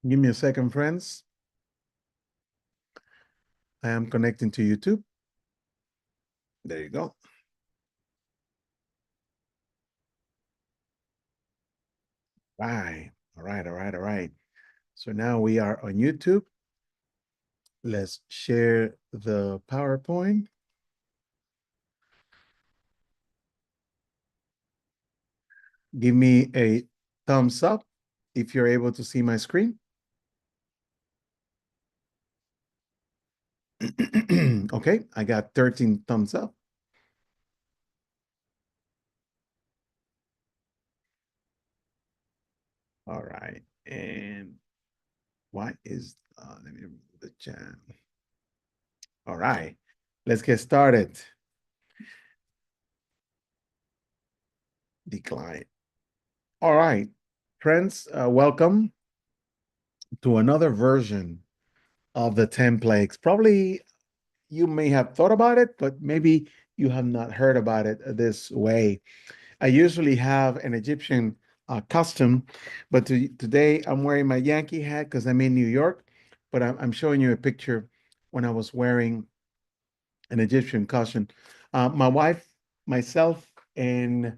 Give me a second, friends. I am connecting to YouTube. There you go. Right. All right. All right. All right. So now we are on YouTube. Let's share the PowerPoint. Give me a thumbs up if you're able to see my screen. Okay, I got 13 thumbs up. All right. And what is, let me remove the chat. All right. Let's get started. Decline. All right. Friends, welcome to another version of the 10 plagues. Probably you may have thought about it, but maybe you have not heard about it this way. I usually have an Egyptian costume, but today I'm wearing my Yankee hat because I'm in New York, but I'm showing you a picture when I was wearing an Egyptian costume. My wife, myself, and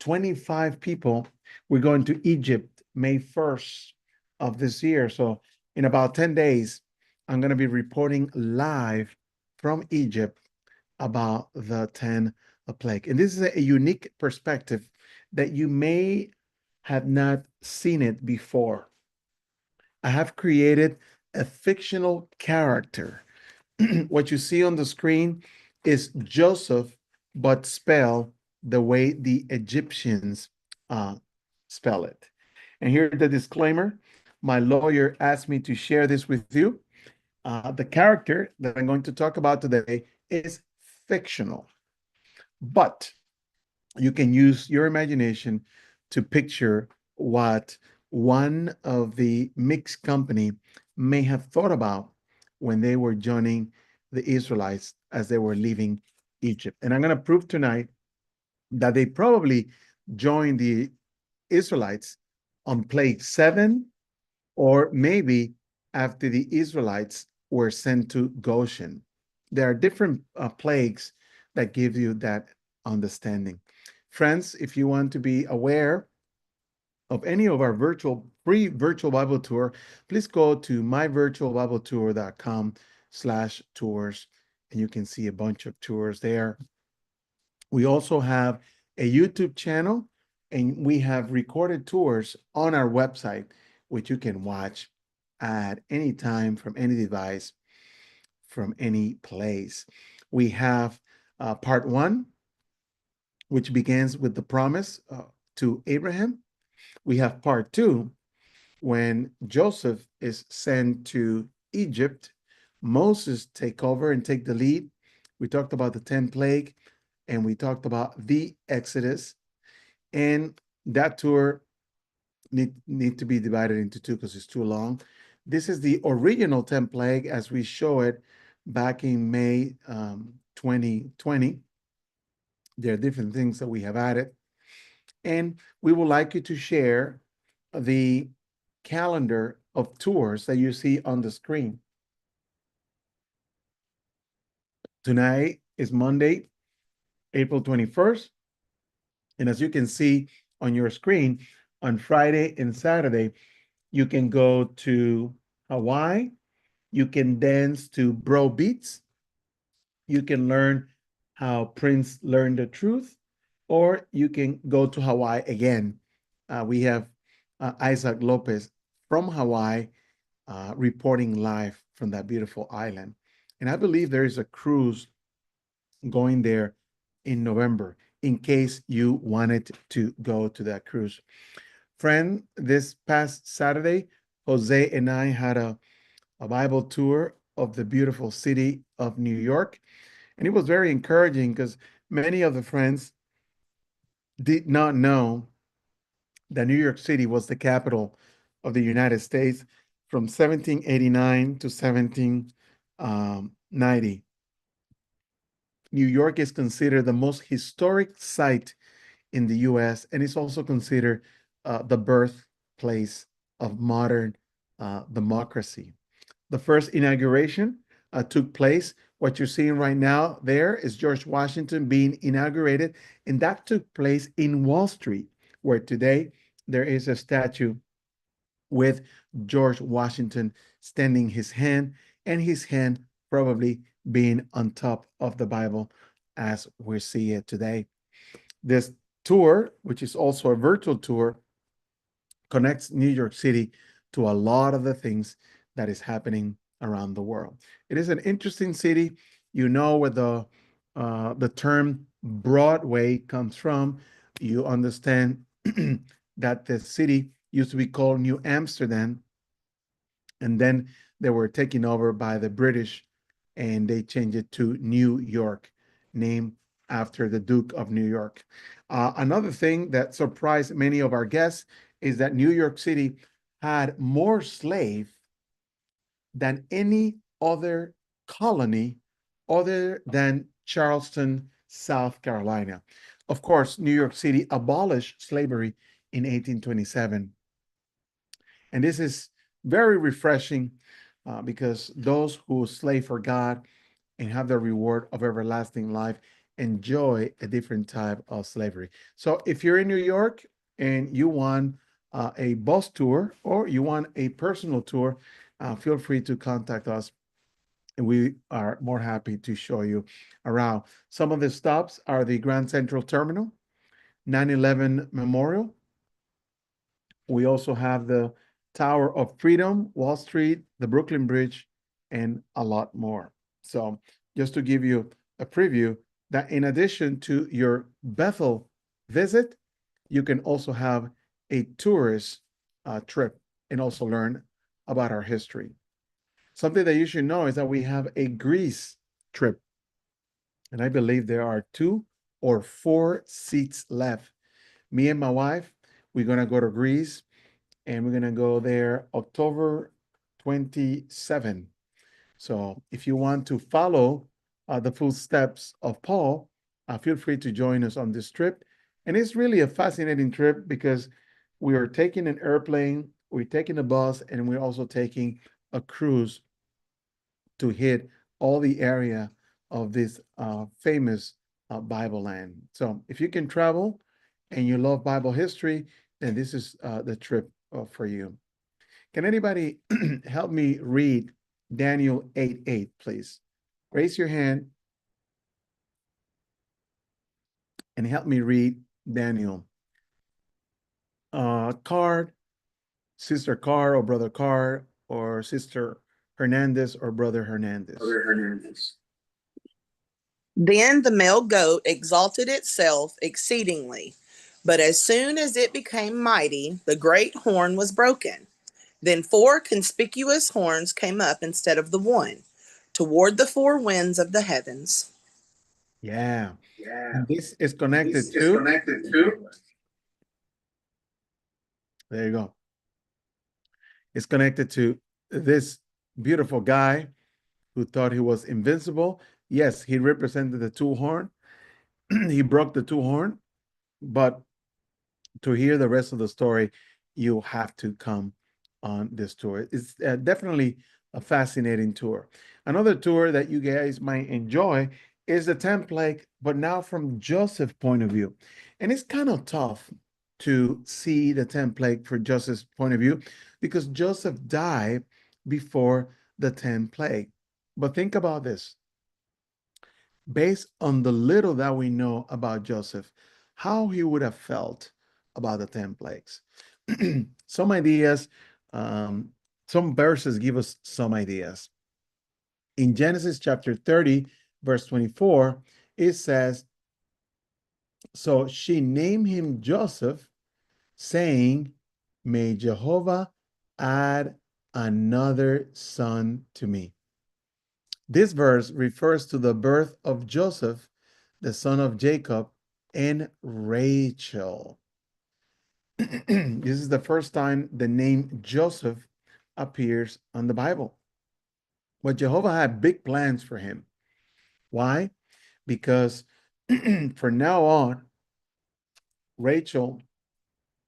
25 people, we're going to Egypt May 1st of this year. So in about 10 days, I'm going to be reporting live from Egypt about the 10 plague. And this is a unique perspective that you may have not seen it before. I have created a fictional character. What you see on the screen is Joseph, but spelled the way the Egyptians uh, spell it. And here's the disclaimer. My lawyer asked me to share this with you. The character that I'm going to talk about today is fictional, but you can use your imagination to picture what one of the mixed company may have thought about when they were joining the Israelites as they were leaving Egypt. And I'm going to prove tonight that they probably joined the Israelites on plague 7, or maybe after the Israelites were sent to Goshen. There are different plagues that give you that understanding. Friends, if you want to be aware of any of our free virtual Bible tour, please go to myvirtualbibletour.com/tours, and you can see a bunch of tours there. We also have a YouTube channel, and we have recorded tours on our website, which you can watch at any time from any device, from any place. We have part 1, which begins with the promise to Abraham. We have part 2, when Joseph is sent to Egypt. Moses take over and take the lead. We talked about the 10 plague, and we talked about the Exodus. And that tour need to be divided into two because it's too long. This is the original 10 plague as we show it back in May 2020. There are different things that we have added. And we would like you to share the calendar of tours that you see on the screen. Tonight is Monday, April 21st. And as you can see on your screen, on Friday and Saturday, you can go to Hawaii. You can dance to bro beats. You can learn how Prince learned the truth, or you can go to Hawaii again. We have Isaac Lopez from Hawaii reporting live from that beautiful island. And I believe there is a cruise going there in November in case you wanted to go to that cruise. Friend, this past Saturday, Jose and I had a Bible tour of the beautiful city of New York. And it was very encouraging because many of the friends did not know that New York City was the capital of the United States from 1789 to 1790. New York is considered the most historic site in the US, and it's also considered the birthplace of modern democracy. The first inauguration took place. What you're seeing right now there is George Washington being inaugurated, and that took place in Wall Street, where today there is a statue with George Washington standing his hand, and his hand probably being on top of the Bible as we see it today. This tour, which is also a virtual tour, connects New York City to a lot of the things that is happening around the world. It is an interesting city. You know where the term Broadway comes from. You understand that the city used to be called New Amsterdam, and then they were taken over by the British, and they changed it to New York, named after the Duke of New York. Another thing that surprised many of our guests is that New York City had more slaves than any other colony other than Charleston, South Carolina. Of course, New York City abolished slavery in 1827. And this is very refreshing because those who slave for God and have the reward of everlasting life enjoy a different type of slavery. So if you're in New York and you want a bus tour or you want a personal tour, feel free to contact us, and we are more happy to show you around. Some of the stops are the Grand Central Terminal, 9/11 Memorial. We also have the Tower of Freedom, Wall Street, the Brooklyn Bridge, and a lot more. So just to give you a preview, that in addition to your Bethel visit, you can also have a tourist trip and also learn about our history. Something that you should know is that we have a Greece trip, and I believe there are 2 or 4 seats left. Me and my wife, we're gonna go to Greece, and we're gonna go there October 27. So if you want to follow the footsteps of Paul, feel free to join us on this trip. And it's really a fascinating trip because we are taking an airplane, we're taking a bus, and we're also taking a cruise to hit all the area of this famous Bible land. So if you can travel and you love Bible history, then this is the trip for you. Can anybody help me read Daniel 8:8, please? Raise your hand and help me read Daniel. Card, Sister Carr or Brother Carr, or Sister Hernandez or Brother Hernandez. Brother Hernandez. Then the male goat exalted itself exceedingly, but as soon as it became mighty, the great horn was broken. Then 4 conspicuous horns came up instead of the one, toward the 4 winds of the heavens. Yeah. Yeah. This is connected This is to, connected to, there you go. It's connected to this beautiful guy who thought he was invincible. Yes, he represented the 2 horn. He broke the 2 horn, but to hear the rest of the story, you have to come on this tour. It's definitely a fascinating tour. Another tour that you guys might enjoy is the 10th plague, but now from Joseph's point of view. And it's kind of tough to see the 10th plague from Joseph's point of view because Joseph died before the 10th plague. But think about this. Based on the little that we know about Joseph, how he would have felt about the 10 plagues. Some ideas, some verses give us some ideas. In Genesis chapter 30, verse 24, it says, so she named him Joseph, saying, may Jehovah add another son to me. This verse refers to the birth of Joseph, the son of Jacob, and Rachel. This is the first time the name Joseph appears on the Bible. But Jehovah had big plans for him. Why? Because from now on, Rachel,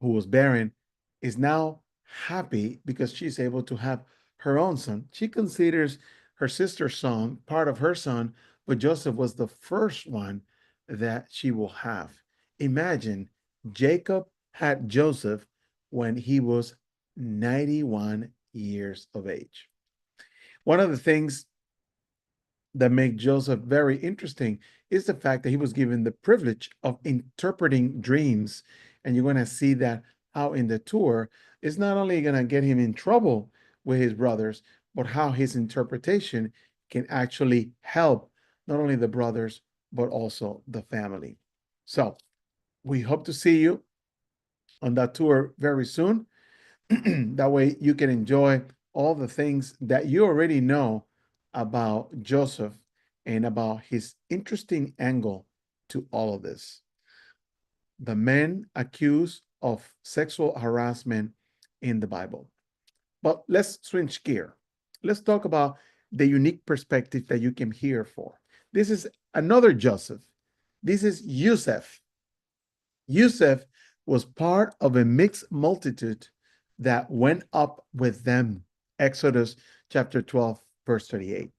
who was barren, is now happy because she's able to have her own son. She considers her sister's son part of her son, but Joseph was the first one that she will have. Imagine Jacob had Joseph when he was 91 years of age. One of the things that make Joseph very interesting is the fact that he was given the privilege of interpreting dreams. And you're going to see that how in the tour is not only going to get him in trouble with his brothers, but how his interpretation can actually help not only the brothers, but also the family. So we hope to see you on that tour very soon. That way you can enjoy all the things that you already know about Joseph and about his interesting angle to all of this. The men accused of sexual harassment in the Bible. But let's switch gear. Let's talk about the unique perspective that you came here for. This is another Joseph. This is Yusef. Yusef was part of a mixed multitude that went up with them. Exodus chapter 12, verse 38.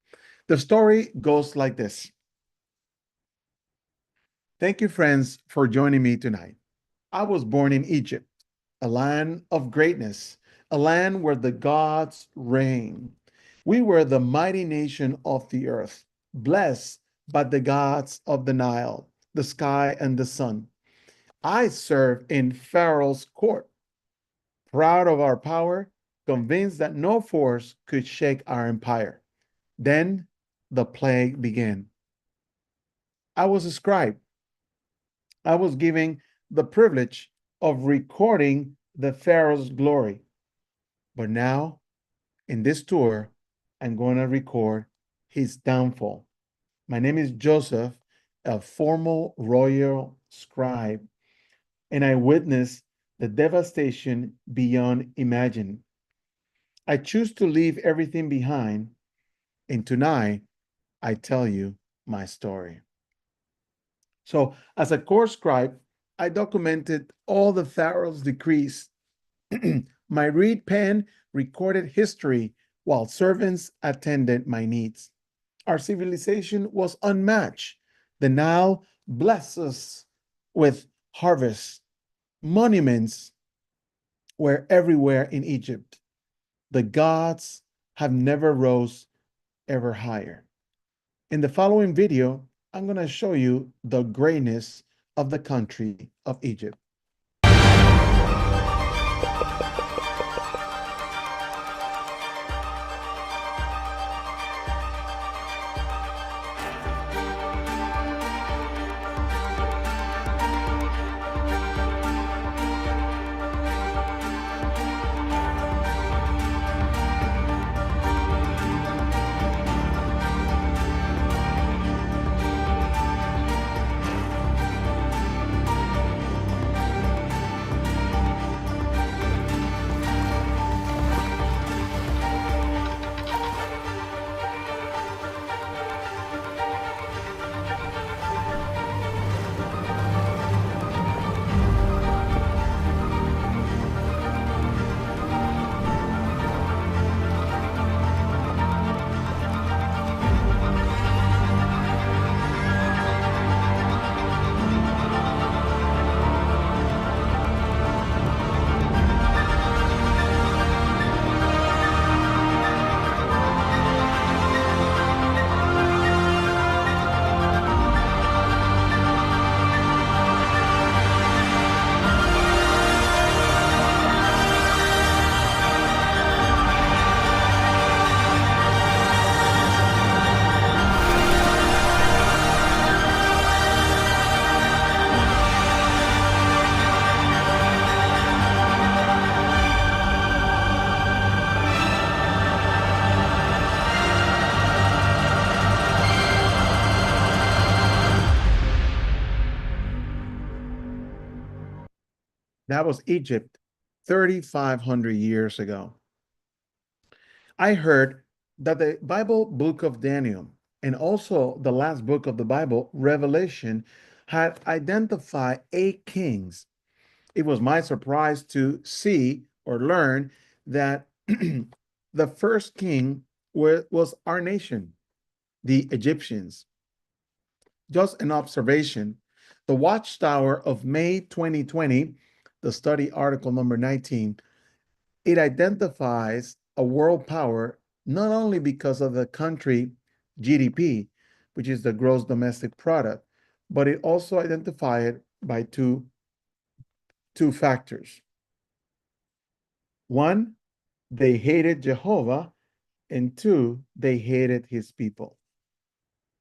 The story goes like this. Thank you, friends, for joining me tonight. I was born in Egypt, a land of greatness, a land where the gods reign. We were the mighty nation of the earth, blessed by the gods of the Nile, the sky, and the sun. I served in Pharaoh's court, proud of our power, convinced that no force could shake our empire. Then the plague began. I was a scribe. I was given the privilege of recording the Pharaoh's glory. But now, in this tour, I'm going to record his downfall. My name is Joseph, a former royal scribe, and I witnessed the devastation beyond imagining. I choose to leave everything behind, and tonight I tell you my story. So, as a court scribe, I documented all the Pharaoh's decrees. My reed pen recorded history while servants attended my needs. Our civilization was unmatched. The Nile blessed us with harvests. Monuments were everywhere in Egypt. The gods have never rose ever higher. In the following video, I'm going to show you the greatness of the country of Egypt. That was Egypt 3,500 years ago. I heard that the Bible book of Daniel and also the last book of the Bible, Revelation, had identified 8 kings. It was my surprise to see or learn that the first king was our nation, the Egyptians. Just an observation. The Watchtower of May 2020, the study article number 19, it identifies a world power not only because of the country GDP, which is the gross domestic product, but it also identifies it by two factors. One, they hated Jehovah, and two, they hated his people.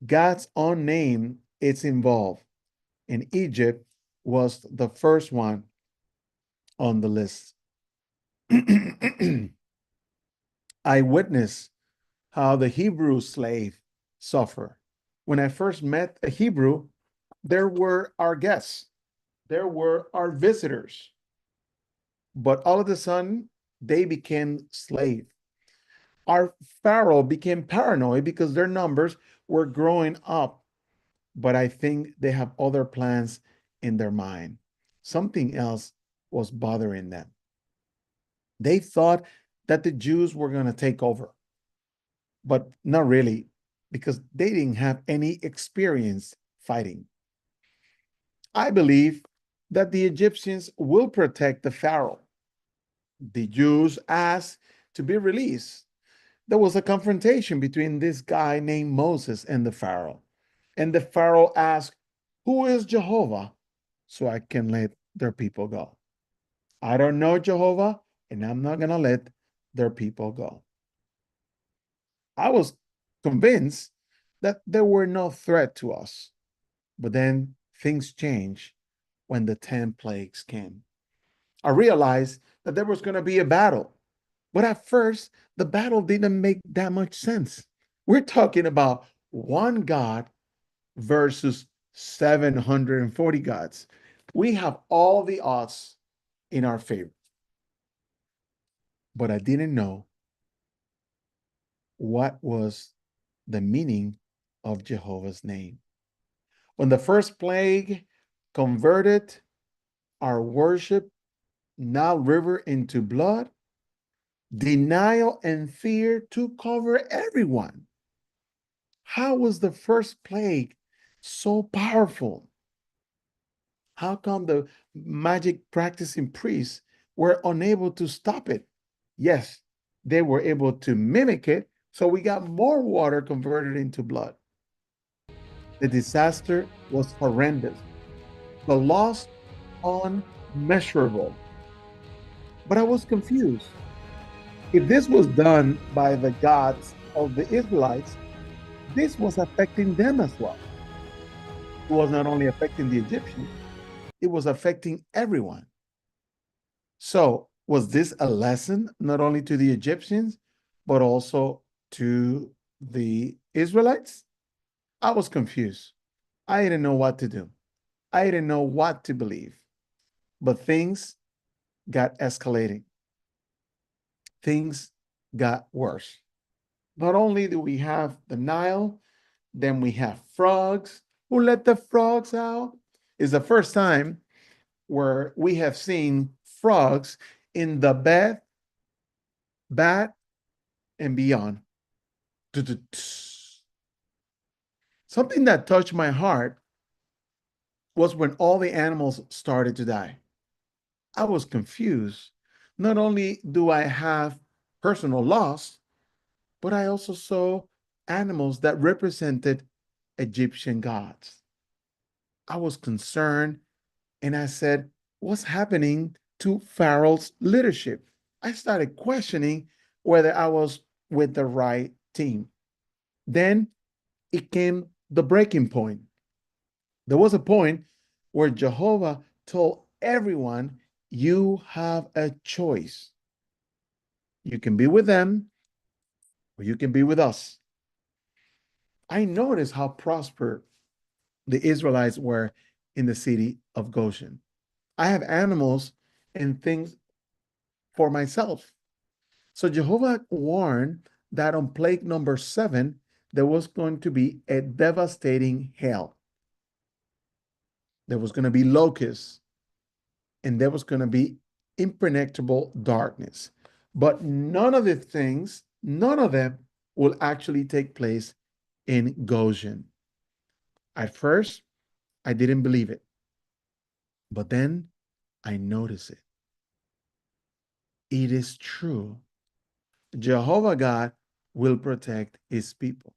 God's own name is involved, and Egypt was the first one on the list. I witnessed how the Hebrew slave suffer. When I first met a Hebrew, there were our guests, there were our visitors, but all of a sudden they became slaves. Our Pharaoh became paranoid because their numbers were growing up, but I think they have other plans in their mind. Something else was bothering them. They thought that the Jews were going to take over, but not really, because they didn't have any experience fighting. I believe that the Egyptians will protect the Pharaoh. The Jews asked to be released. There was a confrontation between this guy named Moses and the Pharaoh. And the Pharaoh asked, "Who is Jehovah so I can let their people go?" I don't know Jehovah, and I'm not going to let their people go. I was convinced that there were no threat to us. But then things changed when the 10 plagues came. I realized that there was going to be a battle. But at first, the battle didn't make that much sense. We're talking about one God versus 740 gods. We have all the odds in our favor. But I didn't know what was the meaning of Jehovah's name. When the first plague converted our worship Nile River into blood, denial and fear took over everyone. How was the first plague so powerful? How come the magic practicing priests were unable to stop it? Yes, they were able to mimic it, so we got more water converted into blood. The disaster was horrendous, the loss unmeasurable. But I was confused. If this was done by the gods of the Israelites, this was affecting them as well. It was not only affecting the Egyptians, it was affecting everyone. So, was this a lesson not only to the Egyptians, but also to the Israelites? I was confused. I didn't know what to do. I didn't know what to believe. But things got escalating. Things got worse. Not only do we have the Nile, then we have frogs. Who let the frogs out? It's the first time where we have seen frogs in the bed, bat, and beyond. Something that touched my heart was when all the animals started to die. I was confused. Not only do I have personal loss, but I also saw animals that represented Egyptian gods. I was concerned and I said, "What's happening to Pharaoh's leadership?" I started questioning whether I was with the right team. Then it came the breaking point. There was a point where Jehovah told everyone, "You have a choice. You can be with them or you can be with us." I noticed how prosperous the Israelites were in the city of Goshen. I have animals and things for myself. So Jehovah warned that on plague number 7, there was going to be a devastating hail. There was going to be locusts, and there was going to be impenetrable darkness. But none of them will actually take place in Goshen. At first, I didn't believe it, but then I noticed it. It is true. Jehovah God will protect his people,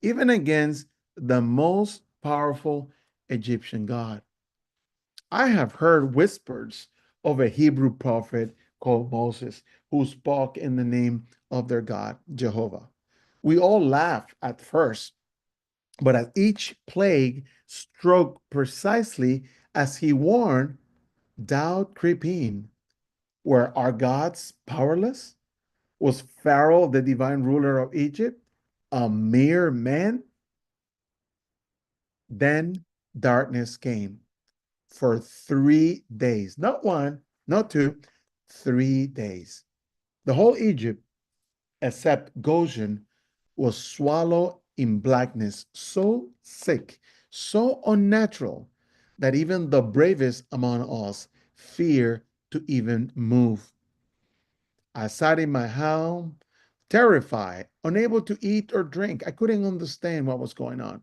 even against the most powerful Egyptian god. I have heard whispers of a Hebrew prophet called Moses who spoke in the name of their God, Jehovah. We all laughed at first, but as each plague struck precisely as he warned, doubt crept in. Were our gods powerless? Was Pharaoh, the divine ruler of Egypt, a mere man? Then darkness came for 3 days. Not one, not two, 3 days. The whole Egypt, except Goshen, was swallowed in blackness, so thick, so unnatural, that even the bravest among us fear to even move. I sat in my home, terrified, unable to eat or drink. I couldn't understand what was going on.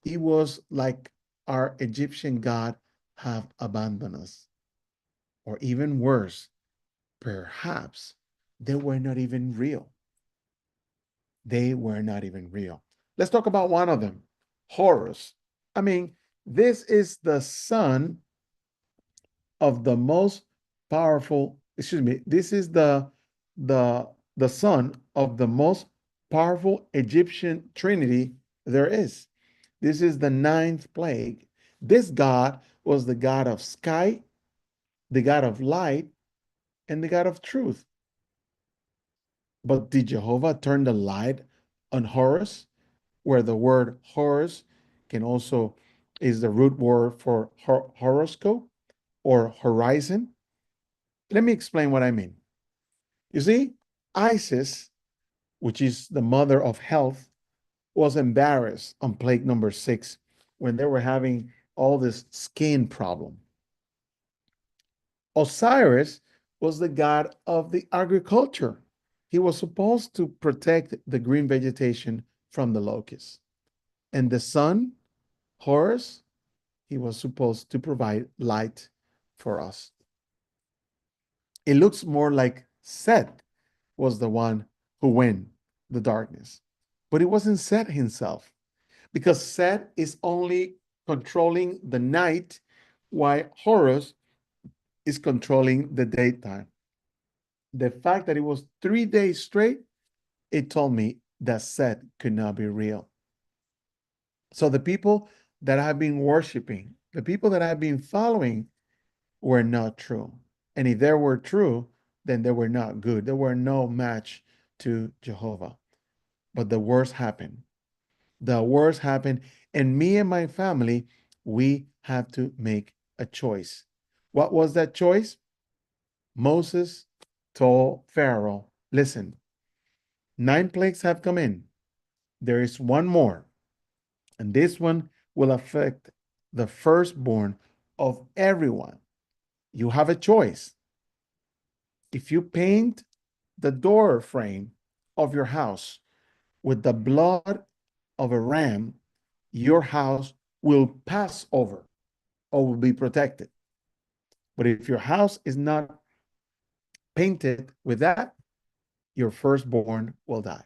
It was like our Egyptian God have abandoned us. Or even worse, perhaps they were not even real. They were not even real. Let's talk about one of them, Horus. I mean, this is the son of the most powerful, excuse me, this is the the son of the most powerful Egyptian trinity there is. This is the ninth plague. This God was the God of sky, the God of light, and the God of truth. But did Jehovah turn the light on Horus, where the word Horus can also is the root word for horoscope or horizon? Let me explain what I mean. You see, Isis, which is the mother of health, was embarrassed on plague number 6 when they were having all this skin problem. Osiris was the god of the agriculture. He was supposed to protect the green vegetation from the locusts. And the sun, Horus, he was supposed to provide light for us. It looks more like Set was the one who went the darkness. But it wasn't Set himself, because Set is only controlling the night, while Horus is controlling the daytime. The fact that it was 3 days straight, it told me that Set could not be real. So the people that I've been worshiping, the people that I've been following were not true. And if they were true, then they were not good. They were no match to Jehovah. But the worst happened. The worst happened. And me and my family, we had to make a choice. What was that choice? Moses told Pharaoh, listen, 9 plagues have come in. There is one more. And this one will affect the firstborn of everyone. You have a choice. If you paint the door frame of your house with the blood of a ram, your house will pass over or will be protected. But if your house is not painted with that, your firstborn will die.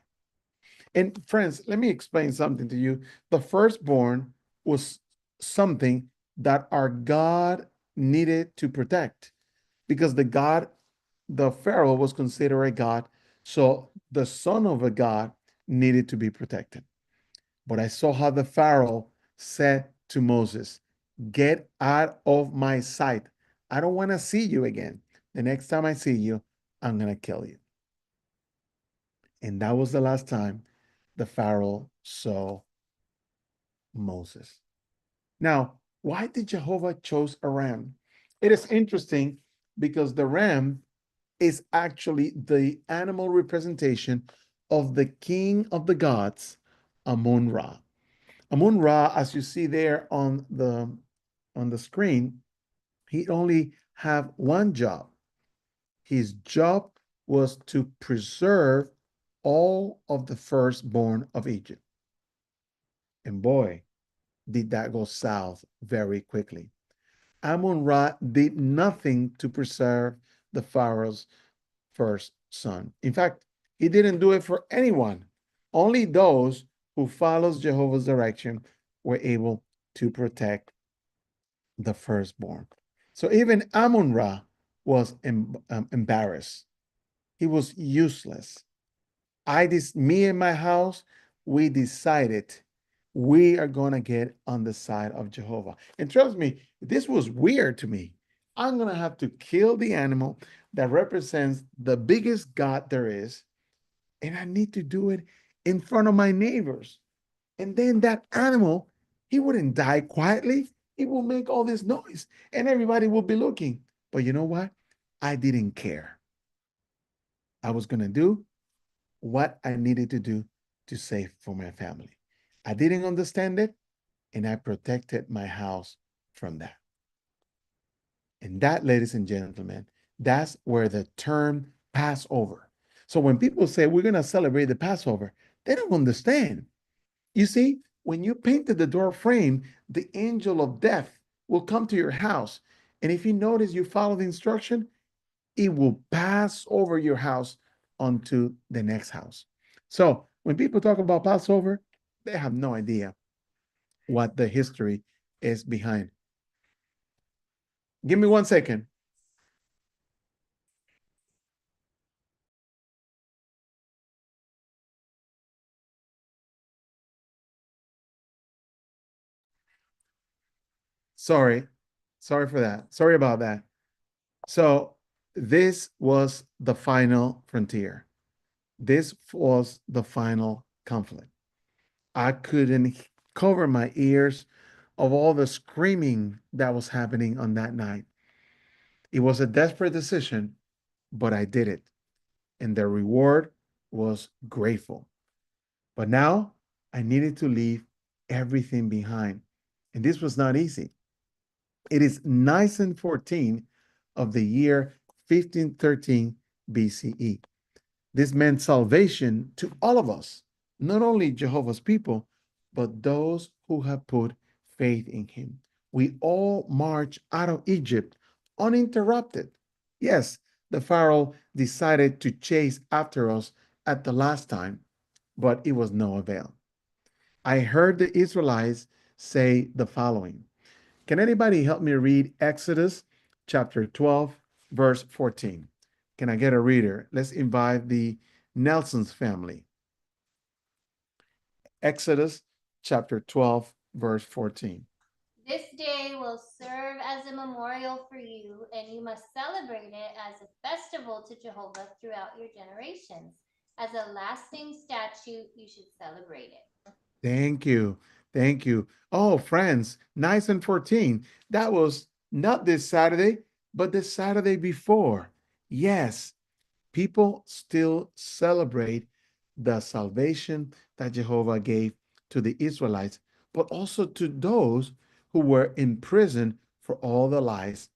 And friends, let me explain something to you. The firstborn was something that our God needed to protect, because the Pharaoh was considered a god. So the son of a god needed to be protected. But I saw how the Pharaoh said to Moses, get out of my sight. I don't want to see you again. The next time I see you, I'm going to kill you. And that was the last time the Pharaoh saw Moses. Now, why did Jehovah choose a ram? It is interesting because the ram is actually the animal representation of the king of the gods, Amun Ra. Amun Ra, as you see there on the screen, he only have one job. His job was to preserve all of the firstborn of Egypt. And boy, did that go south very quickly. Amun Ra did nothing to preserve the Pharaoh's first son. In fact, he didn't do it for anyone. Only those who follows Jehovah's direction were able to protect the firstborn. So even Amun Ra was embarrassed. He was useless. Me and my house, we decided we are going to get on the side of Jehovah. And trust me, this was weird to me. I'm going to have to kill the animal that represents the biggest God there is, and I need to do it in front of my neighbors. And then that animal, he wouldn't die quietly. He will make all this noise, and everybody will be looking. But you know what? I didn't care. I was going to do what I needed to do to save for my family. I didn't understand it, and I protected my house from that. And that, ladies and gentlemen, that's where the term Passover. So when people say we're going to celebrate the Passover, they don't understand. You see, when you painted the door frame, the angel of death will come to your house. And if you notice you follow the instruction, it will pass over your house onto the next house. So when people talk about Passover, they have no idea what the history is behind. Give me 1 second. Sorry. Sorry for that. Sorry about that. So this was the final frontier. This was the final conflict. I couldn't cover my ears of all the screaming that was happening on that night. It was a desperate decision, but I did it. And the reward was grateful. But now I needed to leave everything behind. And this was not easy. It is Nisan 14 of the year 1513 BCE. This meant salvation to all of us, not only Jehovah's people, but those who have put faith in him. We all march out of Egypt uninterrupted. Yes, the Pharaoh decided to chase after us at the last time, but it was no avail. I heard the Israelites say the following. Can anybody help me read Exodus chapter 12, verse 14? Can I get a reader? Let's invite the Nelson's family. Exodus chapter 12, verse 14. This day will serve as a memorial for you, and you must celebrate it as a festival to Jehovah throughout your generations. As a lasting statute, you should celebrate it. Thank you. Thank you. Oh, friends, nice and 14. That was not this Saturday, but the Saturday before. Yes, people still celebrate the salvation that Jehovah gave to the Israelites, but also to those who were in prison for all the lies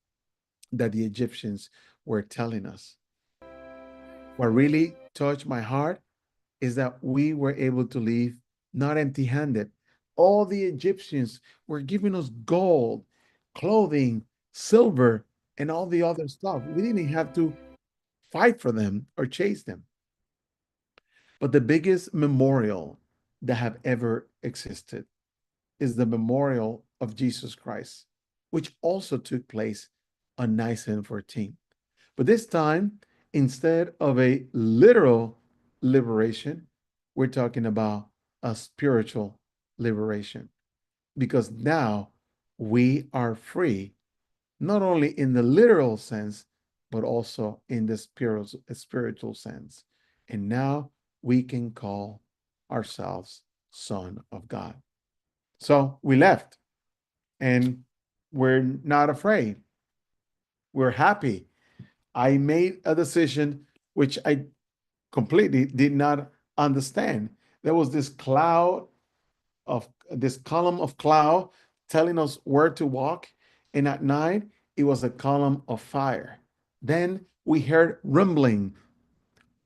that the Egyptians were telling us. What really touched my heart is that we were able to leave not empty handed. All the Egyptians were giving us gold, clothing, silver, and all the other stuff. We didn't have to fight for them or chase them. But the biggest memorial that have ever existed is the memorial of Jesus Christ, which also took place on Nisan 14. But this time, instead of a literal liberation, we're talking about a spiritual liberation because now we are free, not only in the literal sense, but also in the spiritual sense. And now we can call ourselves son of God. So we left and we're not afraid. We're happy. I made a decision which I completely did not understand. There was this column of cloud telling us where to walk. And at night, it was a column of fire. Then we heard rumbling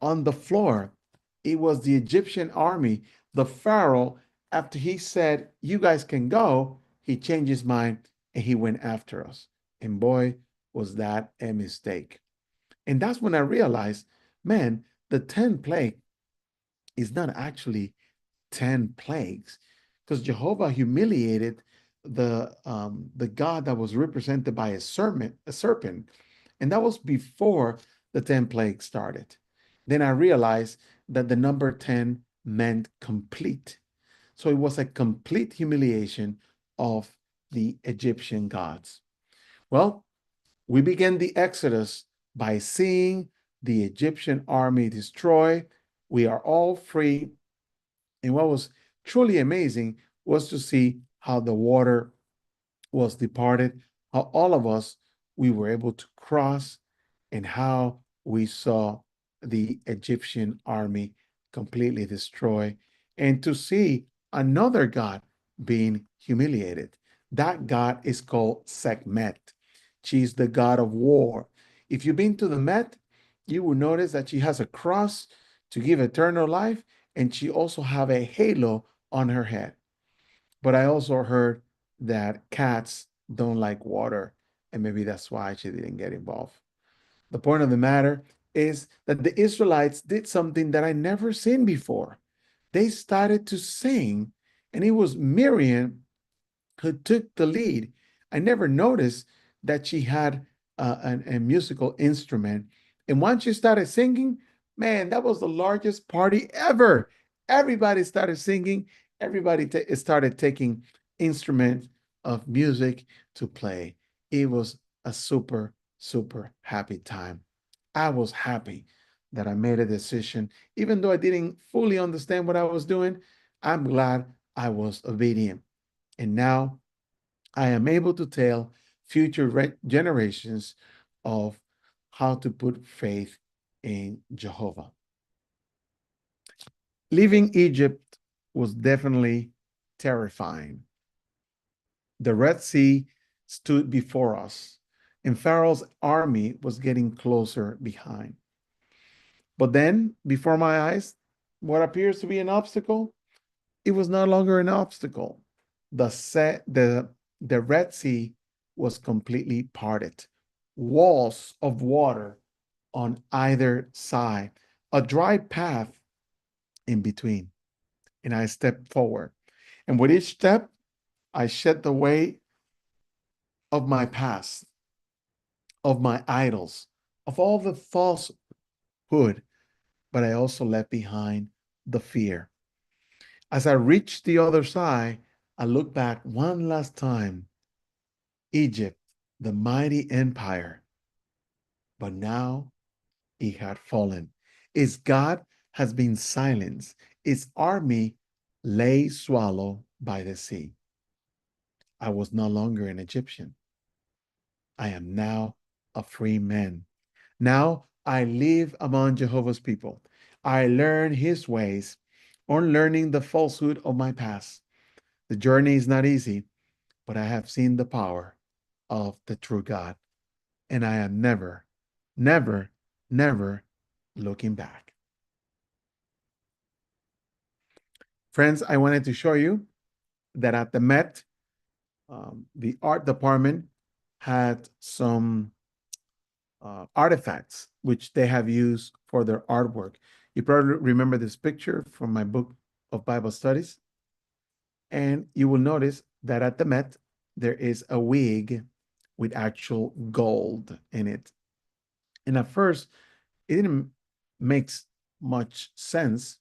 on the floor. It was the Egyptian army. The Pharaoh, after he said, "You guys can go," he changed his mind and he went after us. And boy, was that a mistake. And that's when I realized, man, the 10 plague is not actually 10 plagues, because Jehovah humiliated the God that was represented by a serpent, and that was before the 10 plagues started. Then I realized that the number 10 meant complete. So it was a complete humiliation of the Egyptian gods. Well, we began the Exodus by seeing the Egyptian army destroy. We are all free. And what was truly amazing was to see how the water was departed, how all of us, we were able to cross, and how we saw the Egyptian army completely destroyed, and to see another God being humiliated. That God is called Sekhmet. She's the God of war. If you've been to the Met, you will notice that she has a cross to give eternal life, and she also have a halo on her head. But I also heard that cats don't like water, and maybe that's why she didn't get involved. The point of the matter is that the Israelites did something that I never seen before. They started to sing, and it was Miriam who took the lead. I never noticed that she had a musical instrument. And once she started singing, man, that was the largest party ever. Everybody started singing. Everybody started taking instruments of music to play. It was a super, super happy time. I was happy that I made a decision. Even though I didn't fully understand what I was doing, I'm glad I was obedient. And now I am able to tell future generations of how to put faith in Jehovah. Leaving Egypt was definitely terrifying. The Red Sea stood before us, and Pharaoh's army was getting closer behind. But then, before my eyes, what appears to be an obstacle, it was no longer an obstacle. The Red Sea was completely parted. Walls of water on either side, a dry path in between. And I stepped forward. And with each step, I shed the weight of my past, of my idols, of all the falsehood, but I also left behind the fear. As I reached the other side, I looked back one last time. Egypt, the mighty empire, but now it had fallen. Its God has been silenced. Its army lay swallowed by the sea. I was no longer an Egyptian. I am now a free man. Now I live among Jehovah's people. I learn his ways, unlearning the falsehood of my past. The journey is not easy, but I have seen the power of the true God, and I am never, never, never looking back. Friends, I wanted to show you that at the Met, the art department had some artifacts which they have used for their artwork. You probably remember this picture from my book of Bible studies. And you will notice that at the Met, there is a wig with actual gold in it. And at first, it didn't make much sense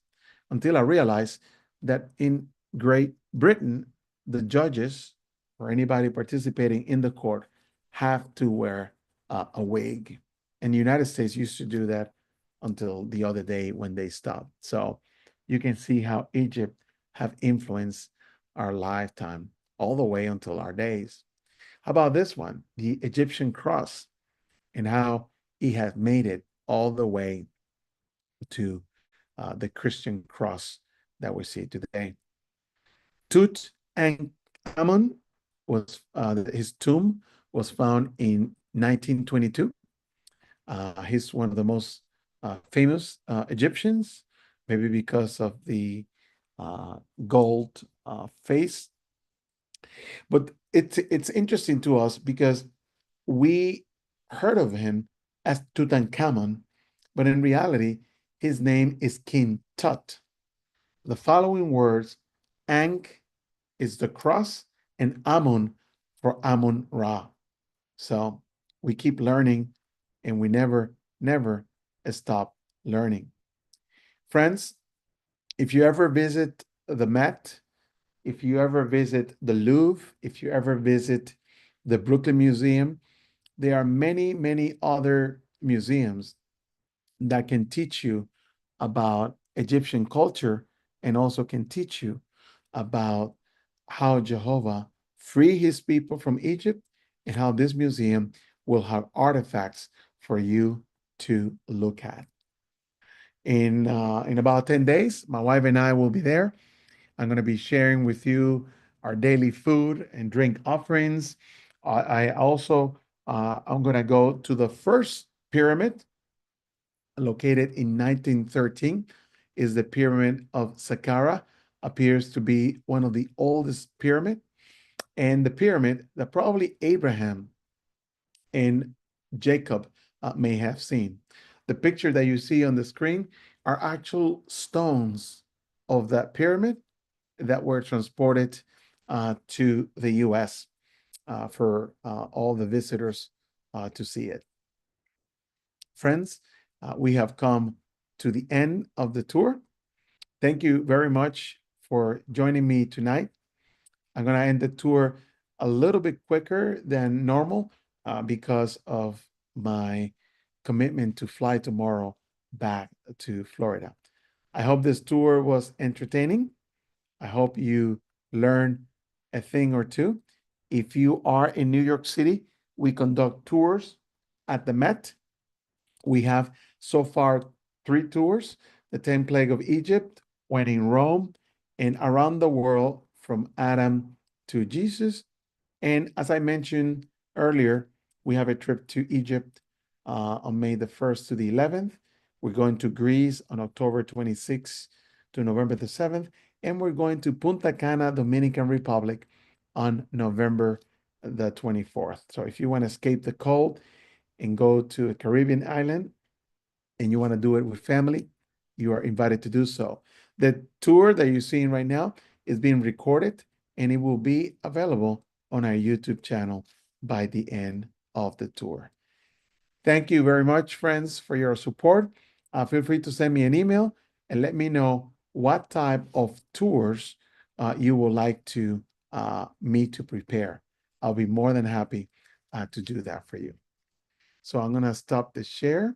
until I realized that in Great Britain, the judges or anybody participating in the court have to wear a wig. And the United States used to do that until the other day when they stopped. So you can see how Egypt have influenced our lifetime all the way until our days. How about this one? The Egyptian cross, and how he has made it all the way to the Christian cross that we see today. Tutankhamun was his tomb was found in 1922. He's one of the most famous Egyptians, maybe because of the gold face. But it's interesting to us because we heard of him as Tutankhamun, but in reality, his name is King Tut. The following words, Ankh is the cross, and Amun for Amun Ra. So we keep learning and we never stop learning. Friends, if you ever visit the Met, if you ever visit the Louvre, if you ever visit the Brooklyn Museum, there are many other museums that can teach you about Egyptian culture and also can teach you about how Jehovah freed his people from Egypt and how this museum will have artifacts for you to look at. In about 10 days, my wife and I will be there. I'm going to be sharing with you our daily food and drink offerings. I also I'm going to go to the first pyramid located in 1913 is the pyramid of Saqqara, appears to be one of the oldest pyramid, and the pyramid that probably Abraham and Jacob may have seen. The picture that you see on the screen are actual stones of that pyramid that were transported to the US for all the visitors to see it. Friends, we have come to the end of the tour. Thank you very much for joining me tonight. I'm going to end the tour a little bit quicker than normal because of my commitment to fly tomorrow back to Florida. I hope this tour was entertaining. I hope you learned a thing or two. If you are in New York City, we conduct tours at the Met. We have so far 3 tours: the 10 Plague of Egypt, when in Rome, and around the world from Adam to Jesus. And as I mentioned earlier, we have a trip to Egypt on May the 1st to the 11th. We're going to Greece on October 26th to November the 7th. And we're going to Punta Cana, Dominican Republic on November the 24th. So if you want to escape the cold and go to a Caribbean island and you want to do it with family, you are invited to do so. The tour that you're seeing right now is being recorded and it will be available on our YouTube channel by the end of the tour. Thank you very much, friends, for your support. Feel free to send me an email and let me know what type of tours you would like to me to prepare. I'll be more than happy to do that for you. So I'm going to stop the share